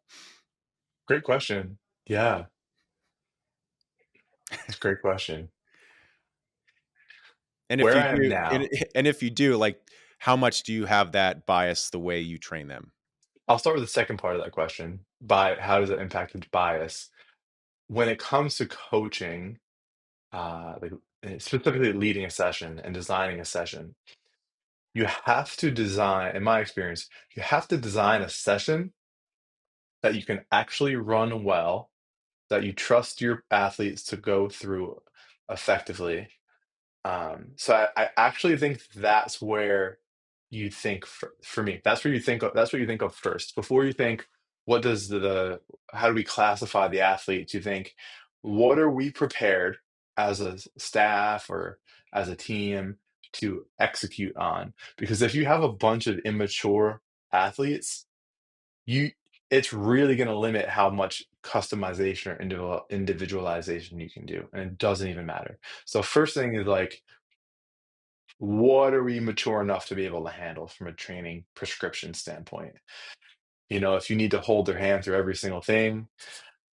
Great question. Yeah, it's a great question. And if Where you I am do, and, now, and if you do, like, how much do you have that bias the way you train them? I'll start with the second part of that question. By how does it impact the bias? When it comes to coaching, like, specifically leading a session and designing a session, you have to design, in my experience, you have to design a session that you can actually run well, that you trust your athletes to go through effectively. So I actually think that's where you think, for me, that's where you think of, that's what you think of first before you think, what does how do we classify the athletes? You think, what are we prepared as a staff or as a team to execute on? Because if you have a bunch of immature athletes, you it's really going to limit how much customization or individualization you can do, and it doesn't even matter. So first thing is like, what are we mature enough to be able to handle from a training prescription standpoint? You know, if you need to hold their hand through every single thing,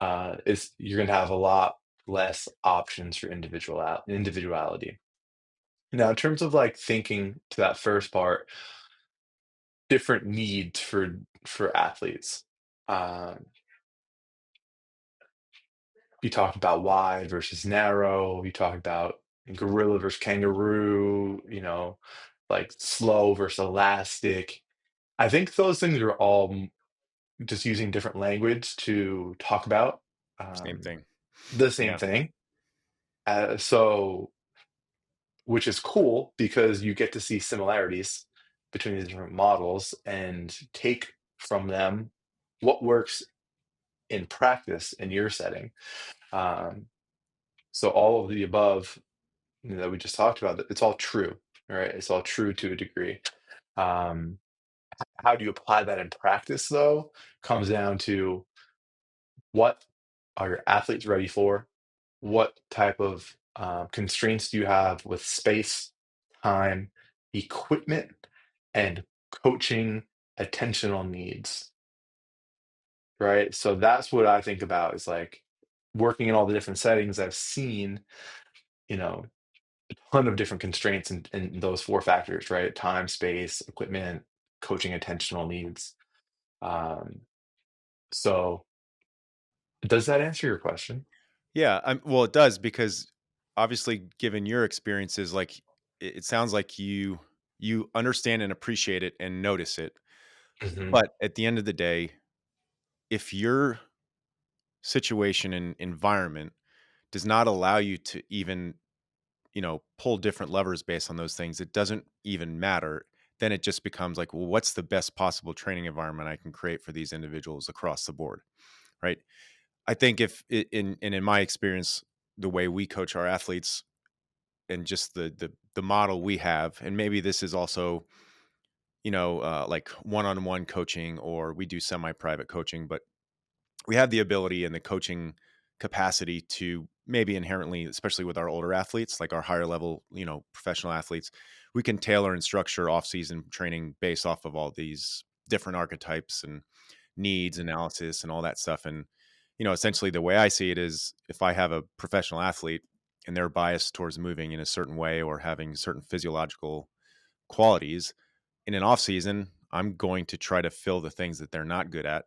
it's you're going to have a lot less options for individuality. Now, in terms of like thinking to that first part, different needs for athletes. Um, you talked about wide versus narrow. You talked about gorilla versus kangaroo. You know, like slow versus elastic. I think those things are all just using different language to talk about Same um, thing. the same Yeah. thing. So, which is cool because you get to see similarities between the different models and take from them what works in practice in your setting. Um, so all of the above that we just talked about, it's all true, right? It's all true to a degree. Um, how do you apply that in practice, though? Comes down to what are your athletes ready for? What type of constraints do you have with space, time, equipment, and coaching attentional needs? Right. So that's what I think about is like working in all the different settings I've seen, you know, ton of different constraints in those four factors, right? Time, space, equipment, coaching attentional needs. Um, so does that answer your question? Yeah, well, it does because obviously, given your experiences, like it sounds like you understand and appreciate it and notice it. Hmm. But at the end of the day, if your situation and environment does not allow you to even, pull different levers based on those things, it doesn't even matter. Then it just becomes like, well, what's the best possible training environment I can create for these individuals across the board, right? I think if in my experience, the way we coach our athletes and just the model we have, and maybe this is also, like one-on-one coaching, or we do semi-private coaching, but we have the ability and the coaching capacity to maybe inherently, especially with our older athletes, like our higher level, professional athletes, we can tailor and structure off-season training based off of all these different archetypes and needs analysis and all that stuff. And, essentially the way I see it is if I have a professional athlete and they're biased towards moving in a certain way or having certain physiological qualities in an off season, I'm going to try to fill the things that they're not good at.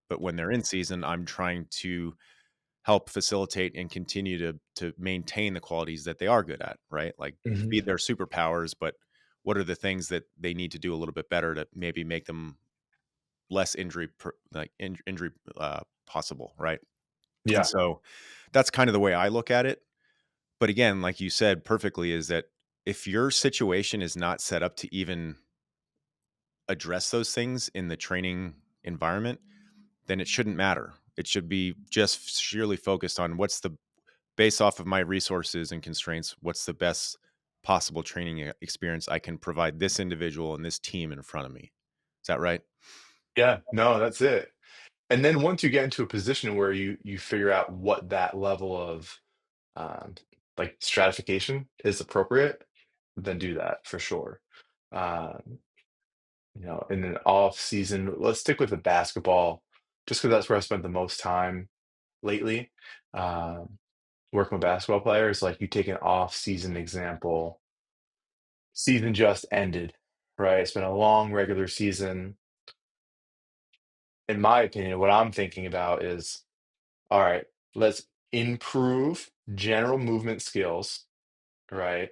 But when they're in season, I'm trying to help facilitate and continue to maintain the qualities that they are good at, right? Like Hmm. feed their superpowers, but what are the things that they need to do a little bit better to maybe make them less injury possible, right? And Yeah. so that's kind of the way I look at it. But again, like you said perfectly, is that if your situation is not set up to even address those things in the training environment, then it shouldn't matter. It should be just sheerly focused on what's the based off of my resources and constraints, what's the best possible training experience I can provide this individual and this team in front of me. Is that right? Yeah. No, that's it. And then once you get into a position where you figure out what that level of um, like stratification is appropriate, then do that for sure. Um, in an off season, let's stick with the basketball, just because that's where I spent the most time lately. Um, Working with basketball players, like you take an off season example, season just ended, right? It's been a long regular season. In my opinion, what I'm thinking about is, all right, let's improve general movement skills, right?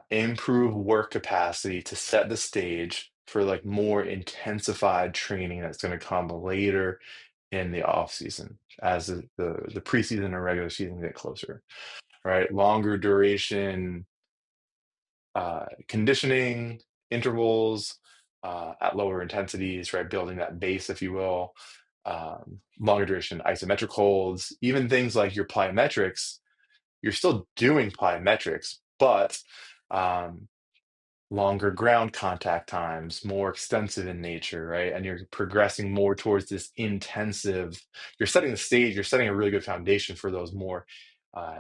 Improve work capacity to set the stage for like more intensified training that's going to come later in the off season as the preseason and regular season get closer, right? Longer duration conditioning intervals at lower intensities, right? Building that base, if you will. Longer duration isometric holds, even things like your plyometrics, you're still doing plyometrics, but um, longer ground contact times, more extensive in nature, right? And you're progressing more towards this intensive, you're setting the stage, you're setting a really good foundation for those more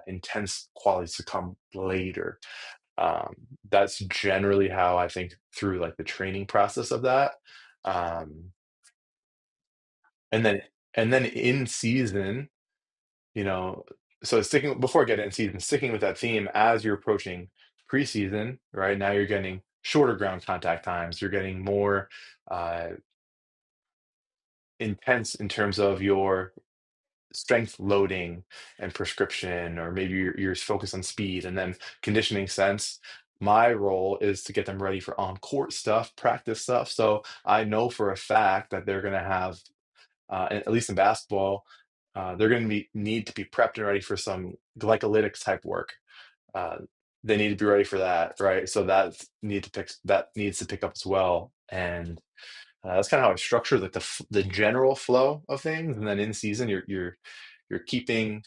intense qualities to come later. Um, that's generally how I think through like the training process of that. Um, and then in season, you know, so sticking before I get in season, sticking with that theme as you're approaching preseason, right? Now you're getting shorter ground contact times. You're getting more uh, intense in terms of your strength loading and prescription, or maybe you're focused on speed and then conditioning sense. My role is to get them ready for on court stuff, practice stuff. So I know for a fact that they're going to have, at least in basketball, they're going to need to be prepped and ready for some glycolytics type work. Uh, they need to be ready for that, right? So that needs to pick up as well. And that's kind of how I structure like the general flow of things. And then in season, you're keeping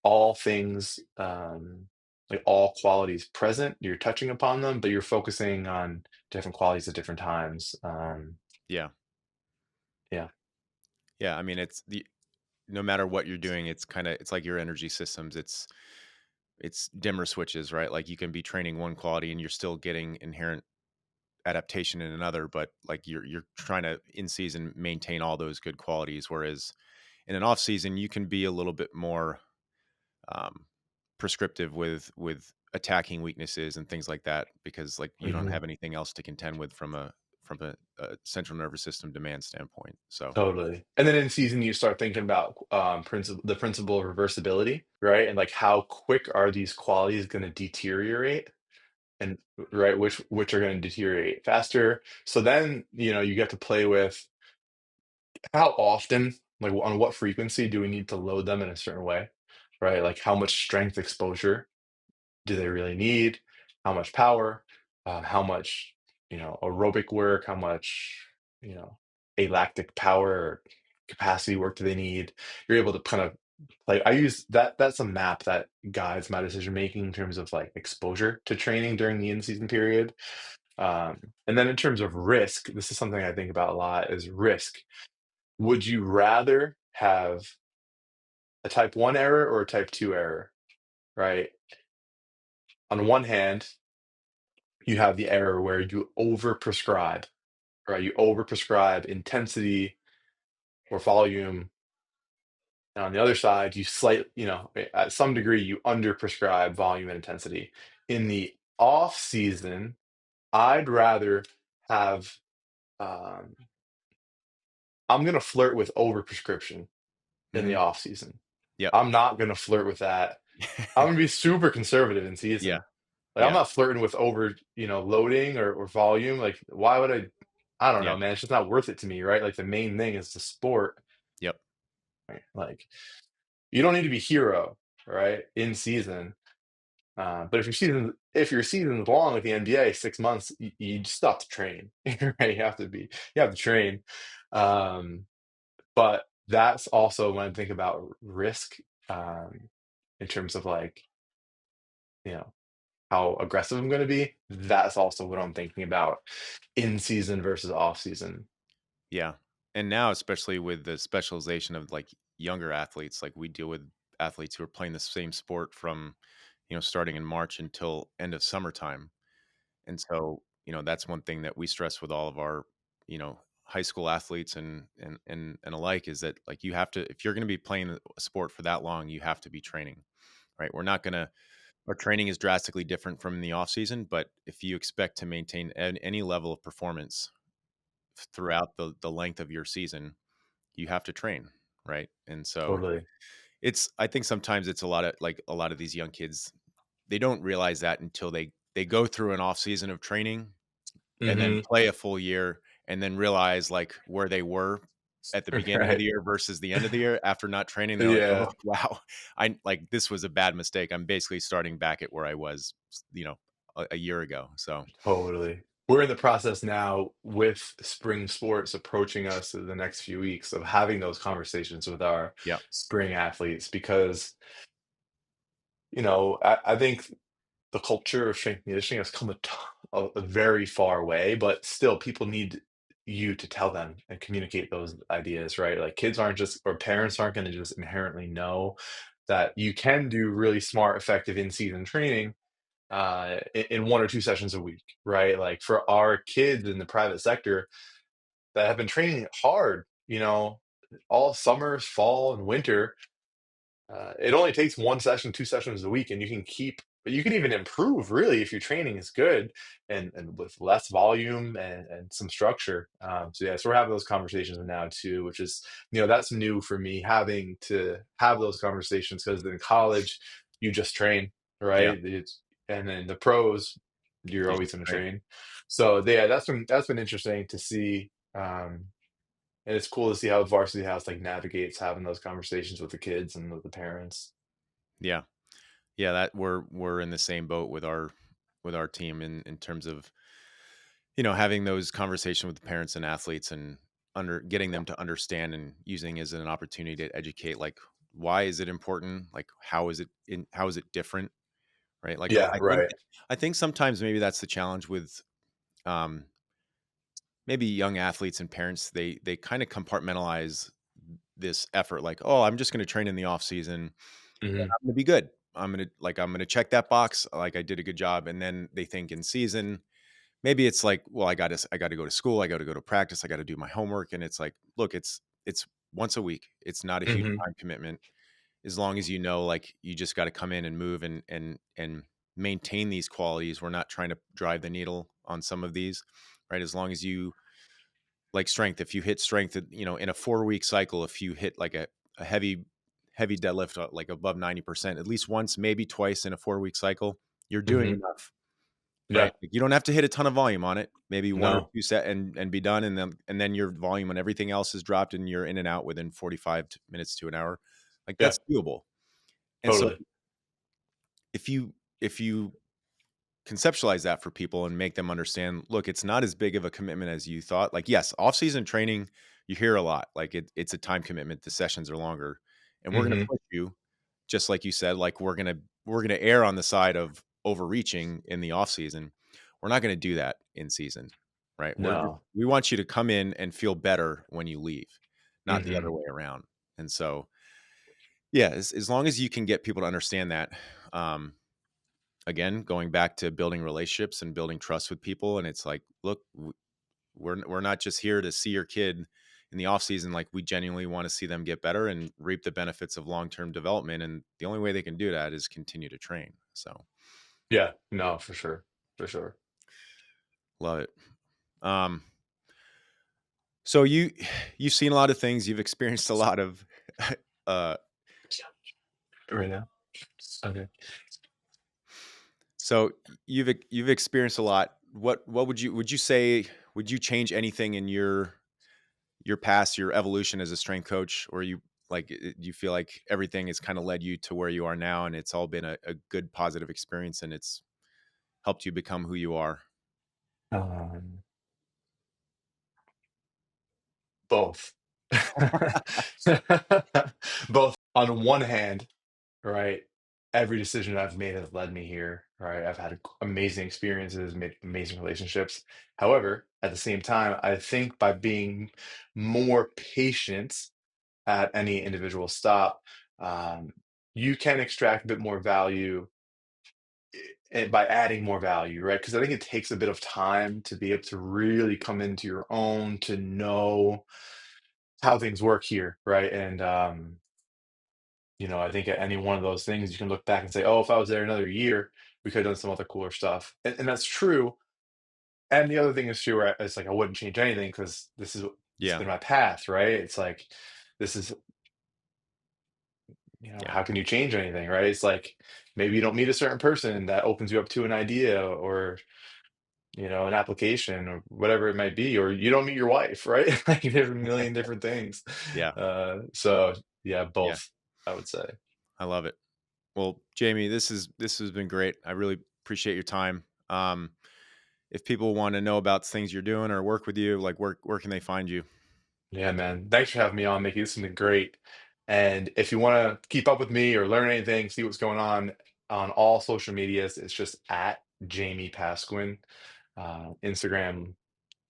all things, like all qualities present. You're touching upon them, but you're focusing on different qualities at different times. Yeah. Yeah. Yeah, I mean, it's the no matter what you're doing, it's like your energy systems. It's dimmer switches, right? Like you can be training one quality and you're still getting inherent adaptation in another, but like you're trying to in season maintain all those good qualities. Whereas in an off season, you can be a little bit more um, prescriptive with attacking weaknesses and things like that because like you don't Mhm. have anything else to contend with from a central nervous system demand standpoint. So Totally. And then in season, you start thinking about the principle of reversibility, right? And like how quick are these qualities going to deteriorate? And right, which are going to deteriorate faster. So then, you get to play with how often, like on what frequency do we need to load them in a certain way, right? Like how much strength exposure do they really need? How much power? How much, aerobic work? How much, you know, alactic power or capacity work do they need? You're able to kind of play. I use that. That's a map that guides my decision making in terms of like exposure to training during the in-season period. And then in terms of risk, this is something I think about a lot: is risk. Would you rather have a type 1 error or a type 2 error, right? On one hand, you have the error where you overprescribe, right? You overprescribe intensity or volume. And on the other side, at some degree, you underprescribe volume and intensity. In the off season, I'd rather have, um, I'm going to flirt with overprescription in the mhm. off season. Yep. I'm not going to flirt with that. I'm going to be super conservative in Yeah. season. Like I'm Yeah. not flirting with over, loading or volume. Like why would I? I don't Yeah. know, man. It's just not worth it to me, right? Like the main thing is the sport. Yep. Right? Like you don't need to be hero, right? In season. But if your season's long like the NBA, 6 months, you just have to train. Right? You have to train. Um, but that's also when I think about risk, um, in terms of like, you know, how aggressive I'm gonna be, that's also what I'm thinking about in season versus off season. Yeah. And now, especially with the specialization of like younger athletes, like we deal with athletes who are playing the same sport from, starting in March until end of summertime. And so, that's one thing that we stress with all of our, high school athletes and alike is that like you have to, if you're going to be playing a sport for that long, you have to be training, right? We're not going to, our training is drastically different from the off season, but if you expect to maintain any level of performance throughout the length of your season, you have to train, right? And so Totally. I think sometimes it's a lot of these young kids, they don't realize that until they go through an off season of training and then Mhm. play a full year and then realize like where they were at the beginning of Right. the year versus the end of the year after not training. They're like, oh Yeah, wow, I like this was a bad mistake. I'm basically starting back at where I was, a year ago. So totally. We're in the process now with spring sports approaching us in the next few weeks of having those conversations with our yeah, spring athletes because, I think the culture of strength and conditioning has come a a very far away, but still people need you to tell them and communicate those ideas, right? Like kids aren't just or parents aren't going to just inherently know that you can do really smart, effective in-season training in 1 or 2 sessions a week, right? Like for our kids in the private sector that have been training hard, all summers, fall, and winter, it only takes 1 session, 2 sessions a week, and you can even improve really if your training is good and with less volume and some structure. So yeah, so we're having those conversations now too, which is that's new for me having to have those conversations because in college you just train, Yeah, right? And then the pros, you're you always just going to train. train. So yeah, that's been interesting to see. And it's cool to see how Varsity House like navigates having those conversations with the kids and with the parents. Yeah, yeah. That we're in the same boat with our team in terms of having those conversations with the parents and athletes and under getting them to understand and using as an opportunity to educate, like why is it important, like how is it different, right? Like Yeah, right. I think sometimes maybe that's the challenge with um maybe young athletes and parents. They kind of compartmentalize this effort, like, oh, I'm just going to train in the off season. Mhm, I'm going to be good. I'm going to check that box, like I did a good job. And then they think in season, maybe it's like, well, I got to go to school, I got to go to practice, I got to do my homework, and it's like, look, it's once a week. It's not a huge mhm, time commitment. As long as like you just got to come in and move and maintain these qualities. We're not trying to drive the needle on some of these, right? As long as you like strength, if you hit strength, in a 4 week cycle, if you hit like a heavy deadlift, like above 90%, at least once, maybe twice in a 4 week cycle, you're doing mhm. enough. Right? Yeah, Like, you don't have to hit a ton of volume on it, maybe 1 or no. 2 set and be done, and then your volume and everything else is dropped, and you're in and out within 45 minutes to an hour. Like, Yeah, that's doable. And so totally. if you conceptualize that for people and make them understand, look, it's not as big of a commitment as you thought. Like, yes, off-season training, you hear a lot, like, it's a time commitment, the sessions are longer, and we're gonna Mhm, push you, just like you said, like, we're gonna err on the side of overreaching in the off season. We're not gonna do that in season, right? no. We want you to come in and feel better when you leave, not the other Mhm. way around. And so, yeah, as long as you can get people to understand that, um, again, going back to building relationships and building trust with people, and it's like, look, we're not just here to see your kid in the off season. Like, we genuinely want to see them get better and reap the benefits of long term development. And the only way they can do that is continue to train. So, Yeah, no, for sure. love it. Um, so you've seen a lot of things. You've experienced a lot of. uh, Right now? Okay. so you've experienced a lot. What would you say? Would you change anything in your past, your evolution as a strength coach, or you like do you feel like everything has kind of led you to where you are now, and it's all been a good positive experience, and it's helped you become who you are? Um, Both. Both. On one hand, right, every decision I've made has led me here, right? I've had amazing experiences, made amazing relationships. However, at the same time, I think by being more patient at any individual stop, um, you can extract a bit more value by adding more value, right? Because I think it takes a bit of time to be able to really come into your own, to know how things work here, right? And I think at any one of those things, you can look back and say, "Oh, if I was there another year, we could have done some other cooler stuff," and that's true. And the other thing is true, where it's like I wouldn't change anything because this has Yeah, been my path, right? It's like this is, yeah, how can you change anything, right? It's like maybe you don't meet a certain person that opens you up to an idea or an application or whatever it might be, or you don't meet your wife, right? Like there's a million different things. yeah, So yeah, yeah. both, I would say. I love it. Well, Jamie, this has been great. I really appreciate your time. If people want to know about things you're doing or work with you, like where can they find you? Yeah, man. Thanks for having me on, Mickey. This has been great. And if you want to keep up with me or learn anything, see what's going on all social medias, it's just at Jamie Pasquin. Instagram,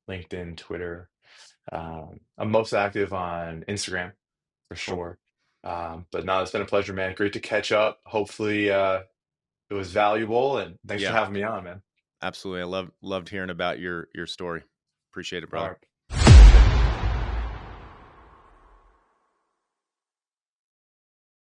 LinkedIn, Twitter. I'm most active on Instagram for Cool. sure. But no, it's been a pleasure, man. Great to catch up. Hopefully, it was valuable, and thanks for Yeah, having me on, man. absolutely. I loved hearing about your story. Appreciate it, All brother. right.